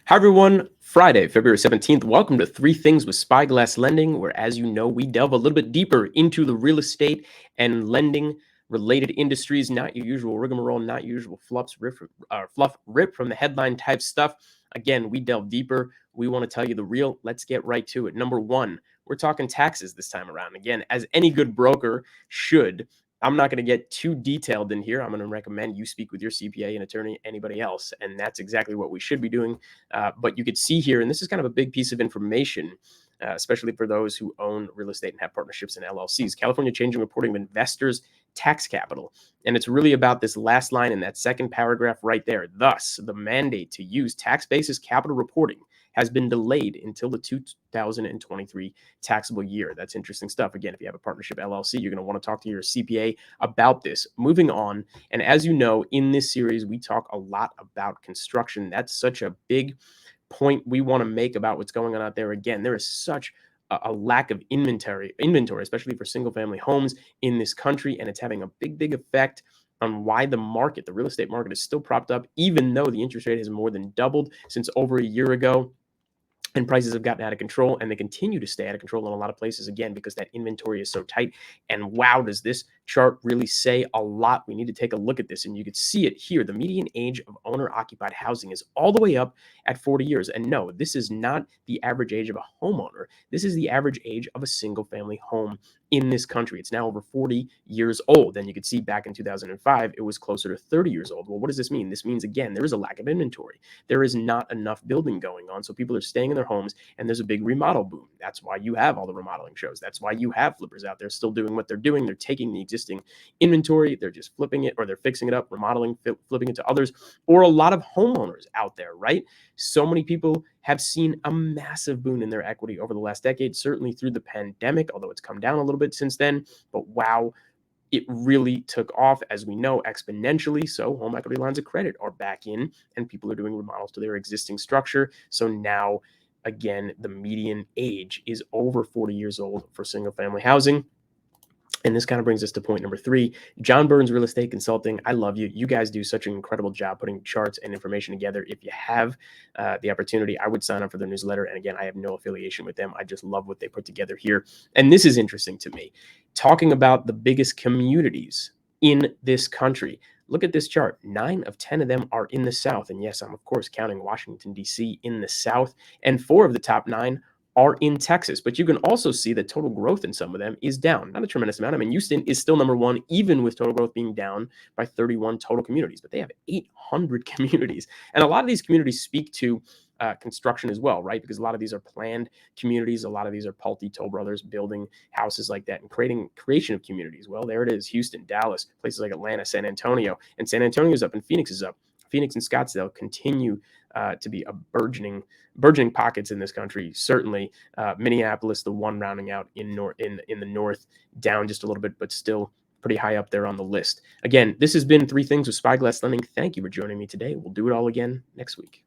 Hi, everyone. Friday, February 17th. Welcome to Three Things with Spyglass Lending, where, as you know, we delve a little bit deeper into the real estate and lending related industries. Not your usual rigmarole, not your usual fluff rip from the headline type stuff. Again, we delve deeper. We want to tell you the real. Let's get right to it. Number one, we're talking taxes this time around. Again, as any good broker should. I'm not going to get too detailed in here. I'm going to recommend you speak with your CPA, an attorney, anybody else. And that's exactly what we should be doing. But you could see here, and this is kind of a big piece of information, especially for those who own real estate and have partnerships and LLCs. California changing reporting of investors' tax capital. And it's really about this last line in that second paragraph right there. Thus, the mandate to use tax basis capital reporting has been delayed until the 2023 taxable year. That's interesting stuff. Again, if you have a partnership LLC, you're going to want to talk to your CPA about this. Moving on, and as you know, in this series, we talk a lot about construction. That's such a big point we want to make about what's going on out there. Again, there is such a lack of inventory, especially for single family homes in this country, and it's having a big effect on why the real estate market is still propped up, even though the interest rate has more than doubled since over a year ago. And prices have gotten out of control, and they continue to stay out of control in a lot of places, again, because that inventory is so tight. And wow, does this chart really say a lot? We need to take a look at this, and you can see it here. The median age of owner-occupied housing is all the way up at 40 years. And no, this is not the average age of a homeowner. This is the average age of a single-family home in this country. It's now over 40 years old. And you could see back in 2005, it was closer to 30 years old. Well, what does this mean? This means, again, there is a lack of inventory. There is not enough building going on. So people are staying in their homes, and there's a big remodel boom. That's why you have all the remodeling shows. That's why you have flippers out there still doing what they're doing. They're taking the existing inventory, they're just flipping it, or they're fixing it up, remodeling, flipping it to others, or a lot of homeowners out there, right? So many people have seen a massive boon in their equity over the last decade, certainly through the pandemic, although it's come down a little bit since then. But wow, it really took off, as we know, exponentially. So home equity lines of credit are back in, and people are doing remodels to their existing structure. So now, again, the median age is over 40 years old for single family housing. And this kind of brings us to point number 3. John Burns Real Estate Consulting. I love you. You guys do such an incredible job putting charts and information together. If you have the opportunity, I would sign up for their newsletter. And again, I have no affiliation with them. I just love what they put together here. And this is interesting to me. Talking about the biggest communities in this country. Look at this chart. 9 of 10 of them are in the South. And yes, I'm of course counting Washington, D.C. in the South. And 4 of the top 9 are in Texas. But you can also see that total growth in some of them is down. Not a tremendous amount. I mean, Houston is still number 1, even with total growth being down by 31 total communities. But they have 800 communities. And a lot of these communities speak to construction as well, right? Because a lot of these are planned communities. A lot of these are Pulte, Toll Brothers building houses like that and creation of communities. Well, there it is. Houston, Dallas, places like Atlanta, San Antonio. And San Antonio is up and Phoenix is up. Phoenix and Scottsdale continue to be a burgeoning pockets in this country. Certainly, Minneapolis, the one rounding out in the north, down just a little bit, but still pretty high up there on the list. Again, this has been 3 Things with Spyglass Lending. Thank you for joining me today. We'll do it all again next week.